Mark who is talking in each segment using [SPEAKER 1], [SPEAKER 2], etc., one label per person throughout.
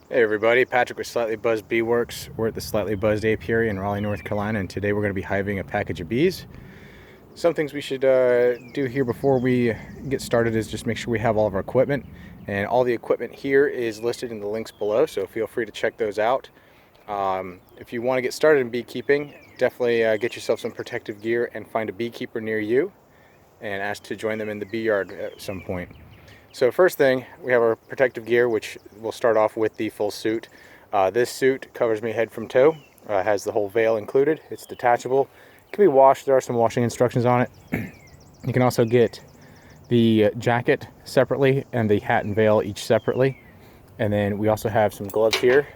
[SPEAKER 1] Hey everybody, Patrick with Slightly Buzzed Beeworks. We're at the Slightly Buzzed Apiary in Raleigh, North Carolina, and today we're going to be hiving a package of bees. Some things we should do here before we get started is just make sure we have all of our equipment. And all the equipment here is listed in the links below, so feel free to check those out. If you want to get started in beekeeping, definitely get yourself some protective gear and find a beekeeper near you and ask to join them in the bee yard at some point. So first thing, we have our protective gear, which we'll start off with the full suit. This suit covers me head from toe, has the whole veil included. It's detachable. It can be washed. There are some washing instructions on it. You can also get the jacket separately and the hat and veil each separately. And then we also have some gloves here.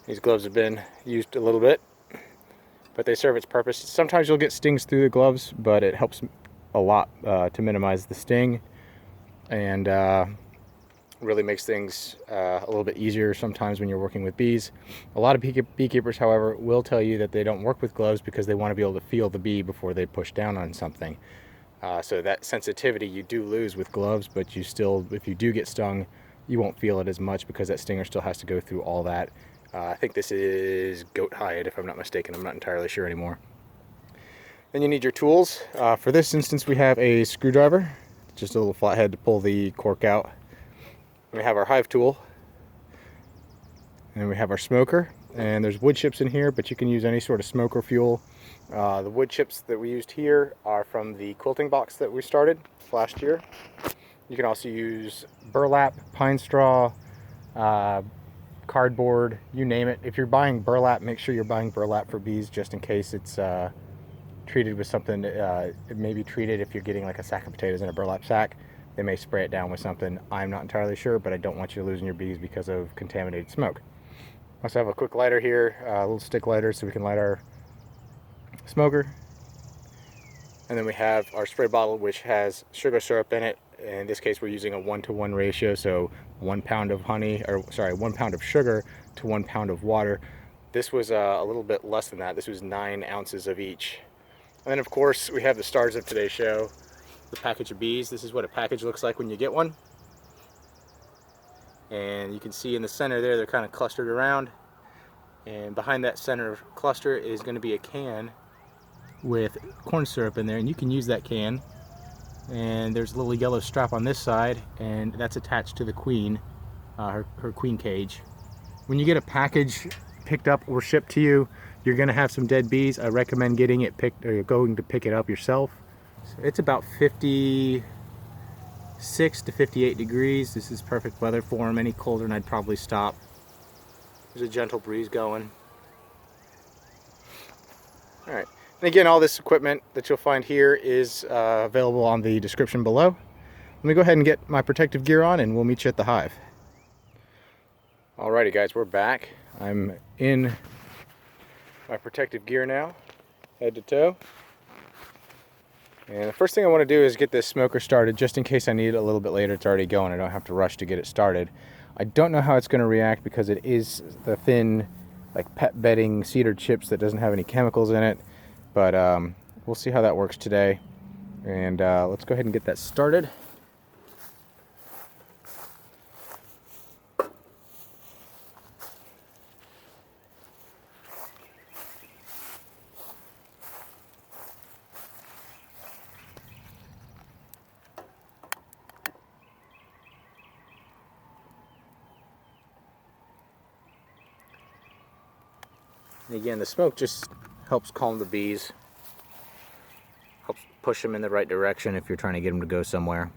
[SPEAKER 1] These gloves have been used a little bit, but they serve its purpose. Sometimes you'll get stings through the gloves, but it helps a lot to minimize the sting, and really makes things a little bit easier sometimes when you're working with bees. A lot of beekeepers, however, will tell you that they don't work with gloves because they want to be able to feel the bee before they push down on something. So that sensitivity you do lose with gloves, but you still, if you do get stung, you won't feel it as much because that stinger still has to go through all that. I think this is goat hide, if I'm not mistaken. I'm not entirely sure anymore. Then you need your tools. For this instance, we have a screwdriver, just a little flathead to pull the cork out. We have our hive tool, and we have our smoker. And there's wood chips in here, but you can use any sort of smoker fuel. The wood chips that we used here are from the quilting box that we started last year. You can also use burlap, pine straw, cardboard, you name it. If you're buying burlap, make sure you're buying burlap for bees, just in case it's treated with something. It may be treated if you're getting like a sack of potatoes in a burlap sack. They may spray it down with something. I'm not entirely sure, but I don't want you losing your bees because of contaminated smoke. I also have a quick lighter here, a little stick lighter, so we can light our smoker. And then we have our spray bottle, which has sugar syrup in it. In this case, we're using a 1-to-1 ratio, so 1 pound of honey, or sorry, 1 pound of sugar to 1 pound of water. This was a little bit less than that. This was 9 ounces of each. And then of course we have the stars of today's show, the package of bees. This is what a package looks like when you get one. And you can see in the center there, they're kind of clustered around. And behind that center cluster is going to be a can with corn syrup in there, and you can use that can. And there's a little yellow strap on this side, and that's attached to the queen, her queen cage. When you get a package picked up or shipped to you, you're going to have some dead bees. I recommend getting it picked, or you're going to pick it up yourself. So it's about 56 to 58 degrees. This is perfect weather for them. Any colder and I'd probably stop. There's a gentle breeze going. All right. And again, all this equipment that you'll find here is available on the description below. Let me go ahead and get my protective gear on, and we'll meet you at the hive. Alrighty guys, we're back. I'm in my protective gear now, head to toe. And the first thing I want to do is get this smoker started, just in case I need it a little bit later. It's already going. I don't have to rush to get it started. I don't know how it's going to react because it is the thin, like pet bedding cedar chips that doesn't have any chemicals in it. But we'll see how that works today. And let's go ahead and get that started. And again, the smoke just helps calm the bees, helps push them in the right direction if you're trying to get them to go somewhere.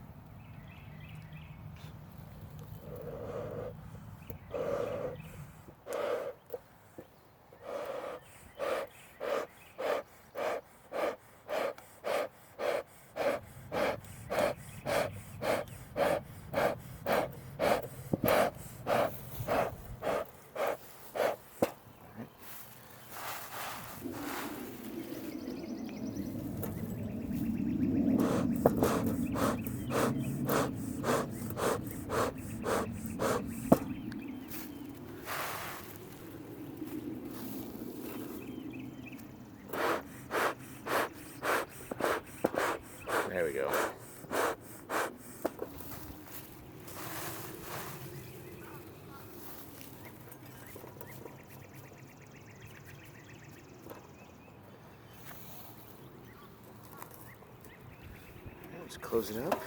[SPEAKER 1] There we go. Let's close it up.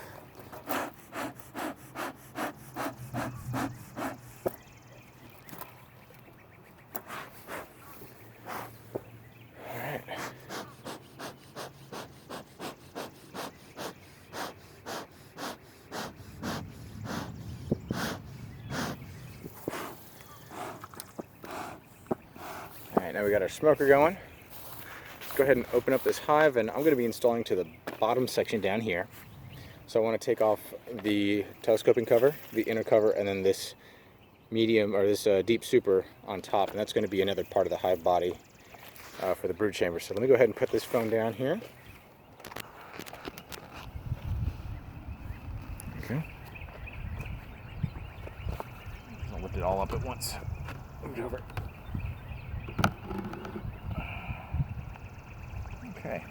[SPEAKER 1] Alright, now we got our smoker going. Let's go ahead and open up this hive, and I'm going to be installing to the bottom section down here. So I want to take off the telescoping cover, the inner cover, and then this medium, or this deep super on top, and that's going to be another part of the hive body for the brood chamber. So let me go ahead and put this phone down here. Okay. I'll lift it all up at once. Move it over. Okay.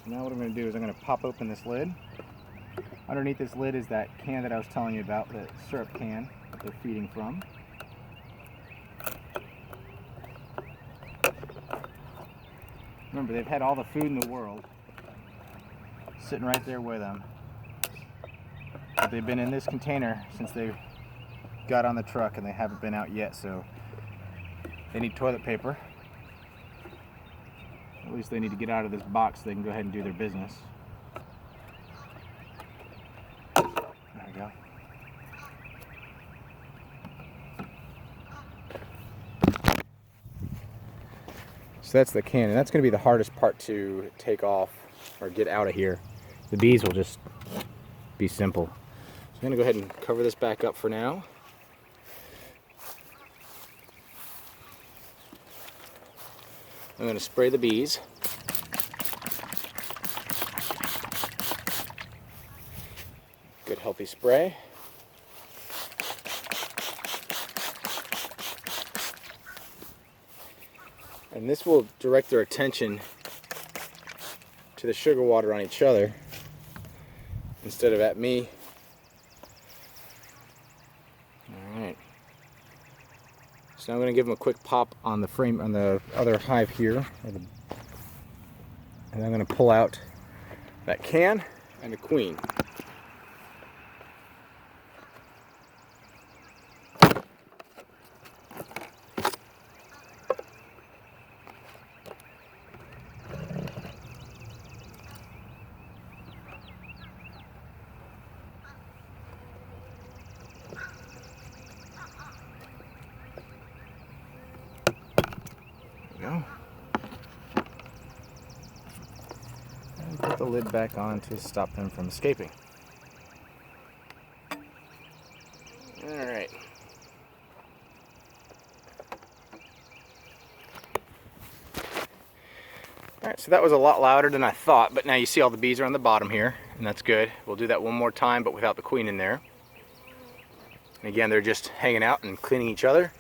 [SPEAKER 1] So now what I'm going to do is I'm going to pop open this lid. Underneath this lid is that can that I was telling you about, the syrup can that they're feeding from. Remember, they've had all the food in the world sitting right there with them. But they've been in this container since they got on the truck, and they haven't been out yet, so they need toilet paper. At least they need to get out of this box so they can go ahead and do their business. There we go. So that's the can, and that's going to be the hardest part to take off or get out of here. The bees will just be simple. So I'm going to go ahead and cover this back up for now. I'm going to spray the bees. Good healthy spray. And this will direct their attention to the sugar water on each other instead of at me. Alright. So now I'm going to give them a quick pop on the frame, on the other hive here. And I'm going to pull out that can and the queen. Go. And put the lid back on to stop them from escaping. Alright. Alright, so that was a lot louder than I thought, but now you see all the bees are on the bottom here, and that's good. We'll do that one more time, but without the queen in there. And again, they're just hanging out and cleaning each other.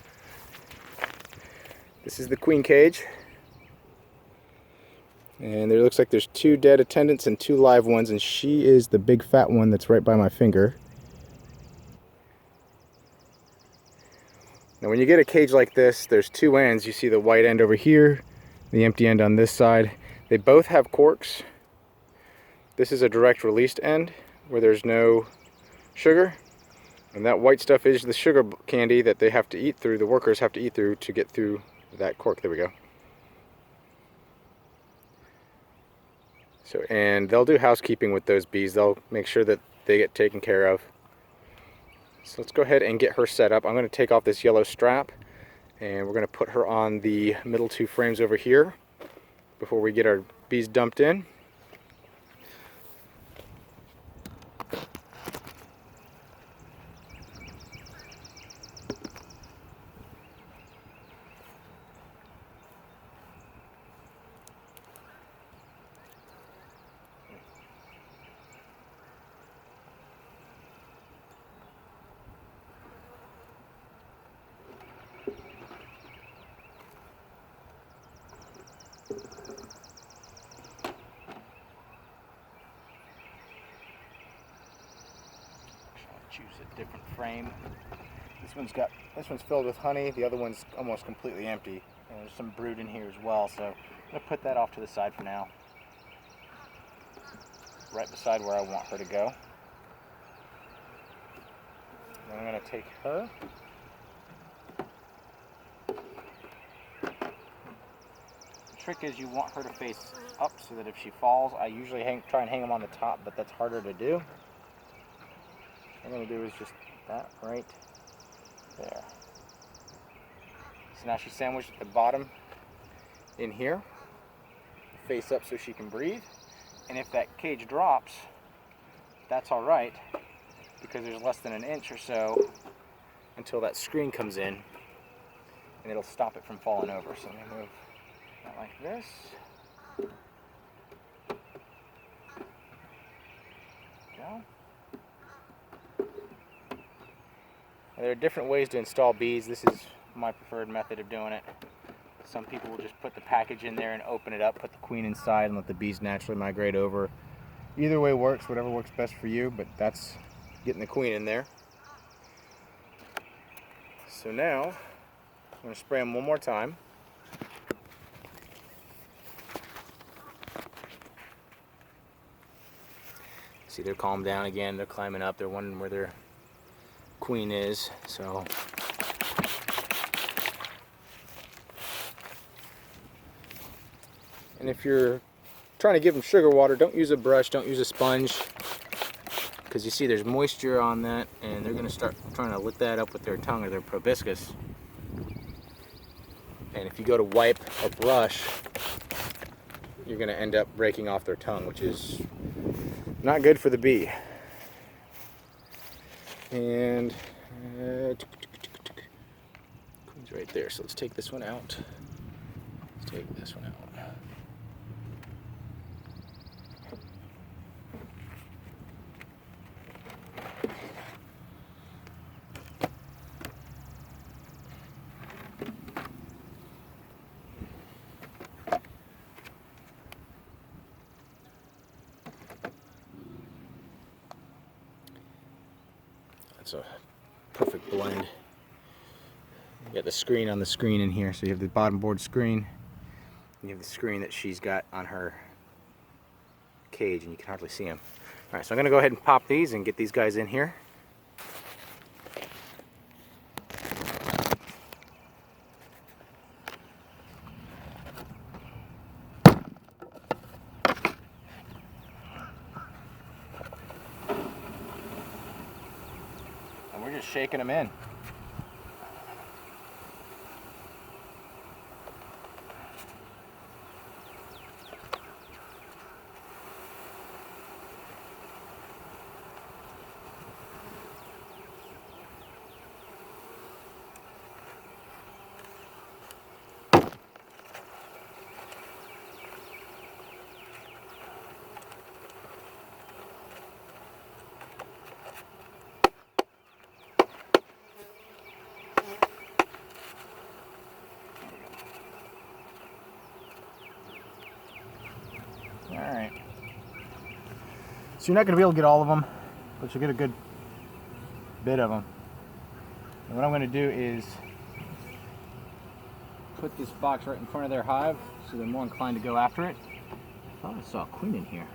[SPEAKER 1] This is the queen cage, and there looks like there's 2 dead attendants and 2 live ones, and she is the big fat one that's right by my finger. Now when you get a cage like this, there's 2 ends. You see the white end over here, the empty end on this side. They both have corks. This is a direct released end where there's no sugar, and that white stuff is the sugar candy that they have to eat through, the workers have to eat through to get through that cork. There we go. So, and they'll do housekeeping with those bees. They'll make sure that they get taken care of. So let's go ahead and get her set up. I'm going to take off this yellow strap, and we're going to put her on the middle 2 frames over here before we get our bees dumped in. choose a different frame. This one's filled with honey. The other one's almost completely empty. And there's some brood in here as well. So I'm gonna put that off to the side for now, right beside where I want her to go. Then I'm gonna take her. The trick is you want her to face up so that if she falls, I usually try and hang them on the top, but that's harder to do. What I'm going to do is just that right there. So now she's sandwiched at the bottom in here, face up so she can breathe. And if that cage drops, that's all right, because there's less than an inch or so until that screen comes in, and it'll stop it from falling over. So let me move that like this. Go. There are different ways to install bees. This is my preferred method of doing it. Some people will just put the package in there and open it up, put the queen inside, and let the bees naturally migrate over. Either way works, whatever works best for you, but that's getting the queen in there. So now, I'm going to spray them one more time. See, they're calmed down again, they're climbing up, they're wondering where their queen is, so. And if you're trying to give them sugar water, don't use a brush, don't use a sponge, because you see there's moisture on that, and they're going to start trying to lick that up with their tongue or their proboscis. And if you go to wipe or brush, you're going to end up breaking off their tongue, which is not good for the bee. And queen's right there, so let's take this one out. Let's take this one out. That's a perfect blend. You got the screen on the screen in here, so you have the bottom board screen, and you have the screen that she's got on her cage, and you can hardly see them. All right, so I'm going to go ahead and pop these and get these guys in here. And we're just shaking them in. Alright, so you're not going to be able to get all of them, but you'll get a good bit of them. And what I'm going to do is put this box right in front of their hive so they're more inclined to go after it. I thought I saw a queen in here.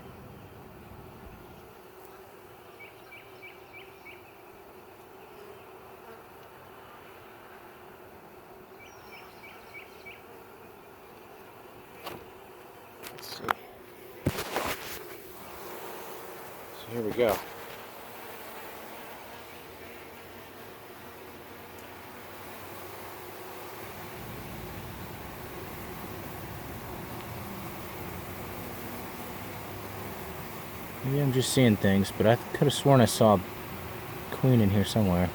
[SPEAKER 1] Let's see. Here we go. Maybe I'm just seeing things, but I could have sworn I saw a queen in here somewhere.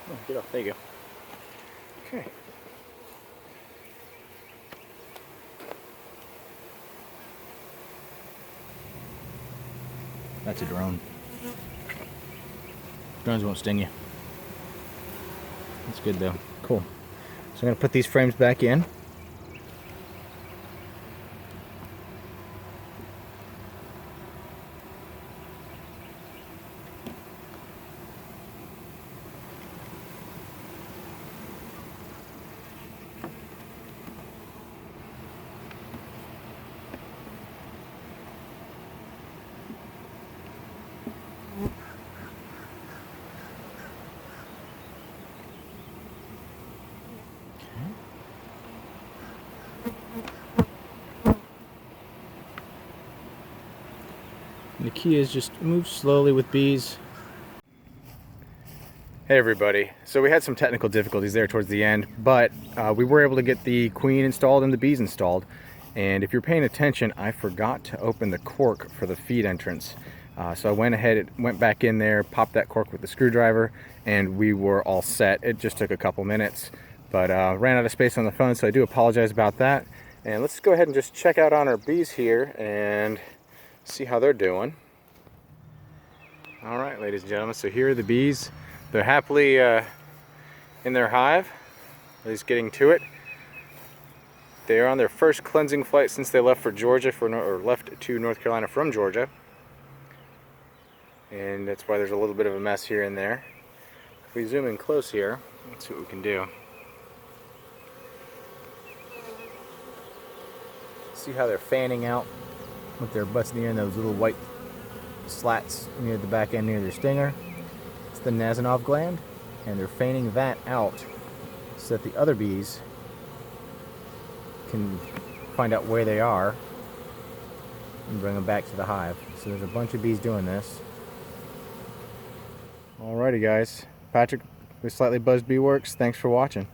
[SPEAKER 1] Oh, get off. There you go. Okay. That's a drone. Drones won't sting you. That's good though. Cool. So I'm going to put these frames back in. the key is just move slowly with bees. Hey everybody, so we had some technical difficulties there towards the end, but we were able to get the queen installed and the bees installed. And if you're paying attention, I forgot to open the cork for the feed entrance. So I went ahead, went back in there, popped that cork with the screwdriver, and we were all set. It just took a couple minutes, but ran out of space on the phone, so I do apologize about that. And let's go ahead and just check out on our bees here and see how they're doing. All right, ladies and gentlemen, so here are the bees. They're happily in their hive, at least getting to it. They are on their first cleansing flight since they left for Georgia, or left to North Carolina from Georgia. And that's why there's a little bit of a mess here and there. If we zoom in close here, let's see what we can do. See how they're fanning out with their butts in the air and those little white slats near the back end near their stinger. It's the Nasanov gland, and they're fanning that out so that the other bees can find out where they are and bring them back to the hive. So there's a bunch of bees doing this. Alrighty guys, Patrick with Slightly Buzzed Beeworks, thanks for watching.